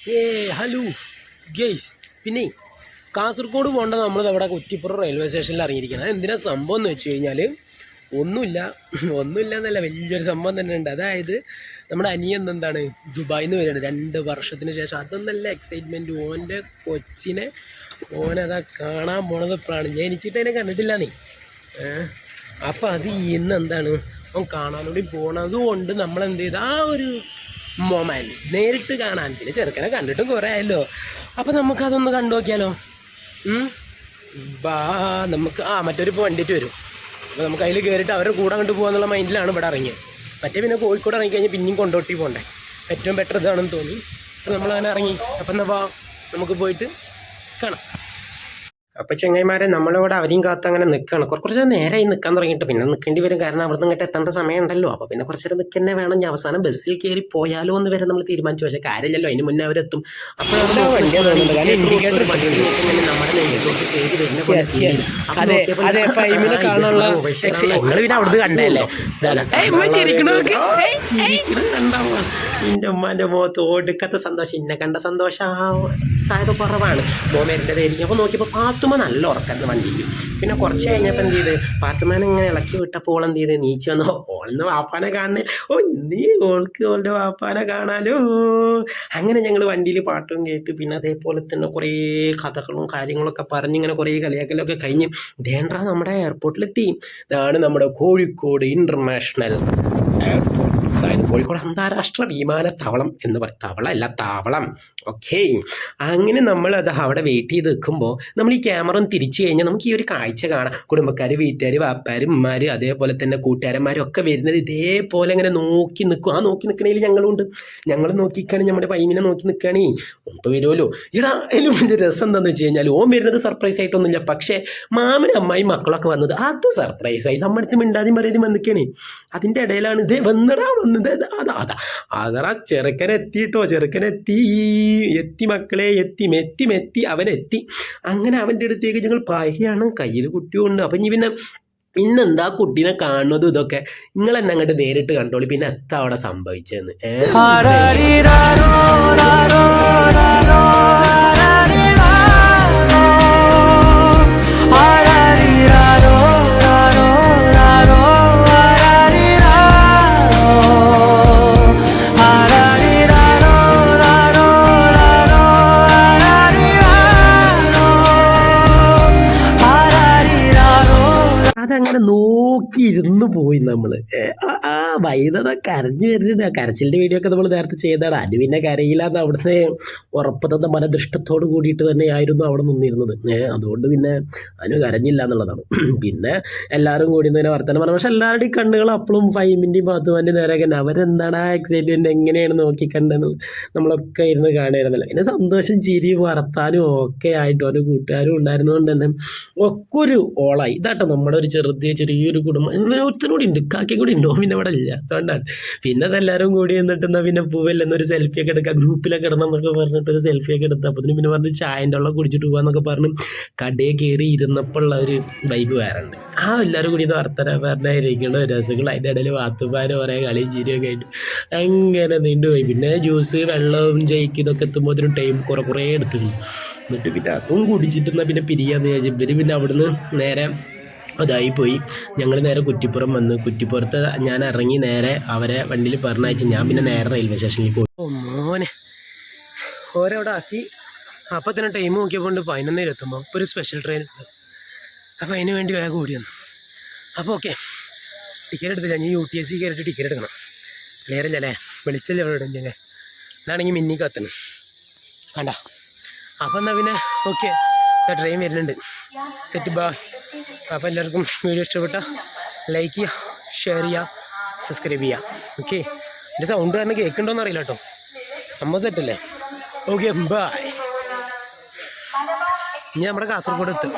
Hello guys, പിന്നെ കാസർഗോഡ് പോകേണ്ട നമ്മൾ അവിടെ കുറ്റിപ്പുറം റെയിൽവേ സ്റ്റേഷനിൽ ഇറങ്ങിയിരിക്കണം. എന്തിനാ സംഭവം എന്ന് വെച്ച് കഴിഞ്ഞാൽ ഒന്നുമില്ല എന്നല്ല, വലിയൊരു സംഭവം തന്നെ ഉണ്ട്. അതായത് നമ്മുടെ അനിയൻ എന്താണ് ദുബായിൽ നിന്ന് വരികയാണ് 2 വർഷത്തിന് ശേഷം. അതൊന്നല്ല എക്സൈറ്റ്മെൻറ്റ്, ഓൻ്റെ കൊച്ചിനെ ഓനതാ കാണാൻ പോണത് ഇപ്പോഴാണ്. ഞാൻ എനിച്ചിട്ട് അതിനെ കണ്ടിട്ടില്ല നീ. അപ്പം അത് ഇന്ന് എന്താണ് അവൻ കാണാനോടി പോണത് കൊണ്ട് നമ്മളെന്ത് ചെയ്ത് ആ ഒരു മൊമെൻറ്റ്സ് നേരിട്ട് കാണാൻ, പിന്നെ ചെറുക്കനെ കണ്ടിട്ടും കുറേ ആയല്ലോ. അപ്പം നമുക്കതൊന്ന് കണ്ടു നോക്കിയാലോ. നമുക്ക് മറ്റൊരു വണ്ടിയിട്ട് വരും. അപ്പോൾ നമുക്ക് അതിൽ കയറിയിട്ട് അവരുടെ കൂടെ അങ്ങോട്ട് പോകാന്നുള്ള മൈൻഡിലാണ് ഇവിടെ ഇറങ്ങിയത്. മറ്റേ പിന്നെ കോഴിക്കോട് ഇറങ്ങിക്കഴിഞ്ഞാൽ പിന്നെയും കൊണ്ടോട്ടി പോകണ്ടേ, ഏറ്റവും ബെറ്റർ ഇതാണെന്ന് തോന്നി. അപ്പോൾ നമ്മളങ്ങനെ ഇറങ്ങി. അപ്പം എന്നാ നമുക്ക് പോയിട്ട് കാണാം. അപ്പോൾ ചങ്ങായിമാരെ നമ്മളിവിടെ അവരെയും കാത്ത് അങ്ങനെ നിൽക്കുകയാണ്. കുറച്ച് നേരമായി നിൽക്കാൻ തുടങ്ങിയിട്ട്. പിന്നെ നിൽക്കേണ്ടി വരും, കാരണം അവിടെ നിന്ന് ഇങ്ങോട്ട് എത്തേണ്ട സമയമുണ്ടല്ലോ. അപ്പോൾ പിന്നെ കുറച്ച് നേരം നിൽക്കുന്നേ വേണം. ഞാൻ അവസാനം ബസ്സിൽ കയറി പോയാലോ എന്ന് വരെ നമ്മൾ തീരുമാനിച്ചു. പക്ഷേ കാര്യമില്ലല്ലോ, അതിന് മുന്നേ അവരെത്തും. അപ്പോഴാണ് ഇൻഡിക്കേറ്റർ പിന്നെ അവിടുന്ന് കണ്ടല്ലേ കണ്ടാവാ. എൻ്റെ ഉമ്മാൻ്റെ മുഖത്ത് ഒടുക്കത്തെ സന്തോഷം. ഇന്നെ കണ്ട സന്തോഷം സാധ്യത കുറവാണ്. മോമേരിൻ്റെതായിരിക്കും. അപ്പോൾ നോക്കിയപ്പോൾ പാത്തുമ്മ നല്ല ഉറക്കായിരുന്നു വണ്ടിയിൽ. പിന്നെ കുറച്ച് കഴിഞ്ഞപ്പോൾ എന്ത് ചെയ്ത് പാത്തുമ്മനെ ഇങ്ങനെ ഇളക്കി വിട്ടപ്പോൾ എന്ത് ചെയ്ത് നീച്ച് വന്നു. ഓളെന്ന് വാപ്പാനെ കാണണേ, നീ ഓളുടെ വാപ്പാനെ കാണാലോ. അങ്ങനെ ഞങ്ങൾ വണ്ടിയിൽ പാട്ടും കേട്ട് പിന്നെ അതേപോലെ തന്നെ കുറേ കഥകളും കാര്യങ്ങളൊക്കെ പറഞ്ഞിങ്ങനെ കുറേ കളിയാക്കലൊക്കെ കഴിഞ്ഞ് ദേണ്ട നമ്മുടെ എയർപോർട്ടിലെത്തി. ഇതാണ് നമ്മുടെ കോഴിക്കോട് ഇൻ്റർനാഷണൽ എയർപോർട്ട്, അതായത് കോഴിക്കോട് അന്താരാഷ്ട്ര വിമാനത്താവളം എന്ന് പറയും. താവളം. ഓക്കെ, അങ്ങനെ നമ്മളത് അവിടെ വെയിറ്റ് ചെയ്ത് നിൽക്കുമ്പോൾ നമ്മൾ ഈ ക്യാമറ ഒന്ന് തിരിച്ചു കഴിഞ്ഞാൽ നമുക്ക് ഈ ഒരു കാഴ്ച കാണാം. കുടുംബക്കാർ, വീട്ടുകാർ, വാപ്പാർ, ഉമ്മാർ, അതേപോലെ തന്നെ കൂട്ടുകാരന്മാരും ഒക്കെ വരുന്നത് ഇതേപോലെ ഇങ്ങനെ നോക്കി നിൽക്കും. ആ നോക്കി നിൽക്കണേൽ ഞങ്ങളുണ്ട്. ഞങ്ങൾ നോക്കിക്കാണ് നമ്മുടെ പൈമിനെ നോക്കി നിൽക്കുകയാണേ. മുമ്പ് വരുമല്ലോ. അതിലും വലിയ രസം എന്താണെന്ന് വെച്ച് കഴിഞ്ഞാൽ ഓൻ വരുന്നത് സർപ്രൈസ് ആയിട്ടൊന്നുമില്ല. പക്ഷേ മാമനും അമ്മായി മക്കളൊക്കെ വന്നത് അത് സർപ്രൈസായി. നമ്മുടെ അടുത്ത് മിണ്ടാതെയും പറയാതെയും വന്നിക്കണേ. അതിൻ്റെ ഇടയിലാണ് ഇതേ വന്നടാ അതറ ചെറുക്കനെത്തി മക്കളെ, മെത്തി അവനെത്തി. അങ്ങനെ അവൻ്റെ അടുത്തേക്ക് ഞങ്ങൾ പായാണ്, കയ്യിൽ കുട്ടിയുണ്ട്. അപ്പം ഇനി പിന്നെ ഇന്നെന്താ കുട്ടീനെ കാണുന്നതും ഇതൊക്കെ നിങ്ങൾ എന്നെ അങ്ങോട്ട് നേരിട്ട് കണ്ടോളി. പിന്നെ എത്താ അവിടെ സംഭവിച്ചതെന്ന്. അതങ്ങനെ നോക്കിയിരുന്ന് പോയി നമ്മൾ. ആ വൈദത കരഞ്ഞു വരുന്നുണ്ട്. ആ കരച്ചിലിൻ്റെ വീഡിയോ ഒക്കെ നമ്മൾ നേരത്തെ ചെയ്തതാണ്. അത് പിന്നെ കരയില്ലാന്ന് അവിടുത്തെ ഉറപ്പ് തന്ന മനദൃഷ്ടത്തോട് കൂടിയിട്ട് തന്നെയായിരുന്നു അവിടെ നിന്നിരുന്നത്. അതുകൊണ്ട് പിന്നെ അതിന് കരഞ്ഞില്ല എന്നുള്ളതാണ്. പിന്നെ എല്ലാവരും കൂടി തന്നെ വർത്തമാനം പറഞ്ഞു. പക്ഷെ എല്ലാവരുടെയും കണ്ണുകൾ അപ്പോഴും ഫൈമിൻ്റെയും പാത്തുമാൻ്റെയും നേരെയൊക്കെ അവരെന്താണ് ആ എക്സൈറ്റ്മെൻറ്റ് എങ്ങനെയാണ് നോക്കിക്കണ്ടെന്ന് നമ്മളൊക്കെ ഇരുന്ന് കാണുമായിരുന്നല്ലോ. പിന്നെ സന്തോഷം, ചിരി, വർത്താനും ഒക്കെ ആയിട്ട് ഓരോ കൂട്ടുകാരും ഉണ്ടായിരുന്നതുകൊണ്ട് തന്നെ ഒക്കെ ഒരു ഓളായി. ഇതാട്ടോ നമ്മുടെ ഒരു ചെറിയൊരു കുടുംബം. ഒരുത്തനൂടി ഉണ്ട്, കാക്കയും കൂടി ഉണ്ടോ പിന്നെ അവിടെ ഇല്ല. അതുകൊണ്ടാണ് പിന്നെ അതെല്ലാവരും കൂടി എന്നിട്ട് എന്നാൽ പിന്നെ പൂവല്ലെന്നൊരു സെൽഫിയൊക്കെ എടുക്കുക, ഗ്രൂപ്പിലൊക്കെ ഇടണം എന്നൊക്കെ പറഞ്ഞിട്ട് ഒരു സെൽഫിയൊക്കെ എടുത്ത്. അപ്പോൾ പിന്നെ പറഞ്ഞ് ചായൻ്റെ വെള്ളം കുടിച്ചിട്ട് പോകാന്നൊക്കെ പറഞ്ഞ് കടയിൽ കയറി ഇരുന്നപ്പോൾ ഉള്ള ഒരു വൈബ് വേറെ ഉണ്ട്. എല്ലാവരും കൂടി ഇത് പറഞ്ഞായിരിക്കണം രസങ്ങൾ. അതിൻ്റെ ഇടയിൽ വാത്തുമാരും കുറേ കളിയും ചിരിയൊക്കെ ആയിട്ട് അങ്ങനെ നീണ്ടുപോയി. പിന്നെ ജ്യൂസ്, വെള്ളവും ജയിക്കും ഇതൊക്കെ എത്തുമ്പോഴത്തേനും ടൈം കുറേ എടുത്തിരുന്നു. എന്നിട്ട് പിന്നെ അതും കുടിച്ചിട്ടെന്നാൽ പിന്നെ പിരിയാന്ന് വിചാരിച്ചു. ഇവർ പിന്നെ അവിടുന്ന് നേരെ അതായി പോയി. ഞങ്ങൾ നേരെ കുറ്റിപ്പുറം വന്ന്. കുറ്റിപ്പുറത്ത് ഞാൻ ഇറങ്ങി നേരെ അവരെ വണ്ടിയിൽ പറഞ്ഞയച്ച് ഞാൻ പിന്നെ നേരെ റെയിൽവേ സ്റ്റേഷനിൽ പോയി. മോനെ ഓരോടെ ആക്കി. അപ്പോൾ തന്നെ ടൈം നോക്കിയപ്പോൾ 11:20 അപ്പോൾ ഒരു സ്പെഷ്യൽ ട്രെയിൻ ഉണ്ട്. അപ്പോൾ അതിന് വേണ്ടി വേഗം ഓടി വന്നു. അപ്പോൾ ഓക്കെ, ടിക്കറ്റ് എടുത്തില്ല. ഞാൻ UTSC കയറിയിട്ട് ടിക്കറ്റ് എടുക്കണം. ക്ലിയർ ഇല്ലല്ലേ, വിളിച്ചല്ലേ അവിടെ ഇടഞ്ഞെങ്കിൽ. ഇതാണെങ്കിൽ മിന്നി കത്തണം കണ്ട. അപ്പം എന്നാൽ പിന്നെ ഓക്കെ, ട്രെയിൻ വരുന്നുണ്ട്. Set bye. അപ്പോൾ എല്ലാവർക്കും വീഡിയോ ഇഷ്ടപ്പെട്ട ലൈക്ക് ചെയ്യുക, ഷെയർ ചെയ്യുക, സബ്സ്ക്രൈബ് ചെയ്യുക. ഓക്കെ, എൻ്റെ സൗണ്ട് കാരണം കേൾക്കുന്നുണ്ടോയെന്ന് അറിയില്ല കേട്ടോ. സംഭവം സെറ്റല്ലേ. Okay, bye. ഇനി നമ്മുടെ കാസർഗോഡ് എത്തും.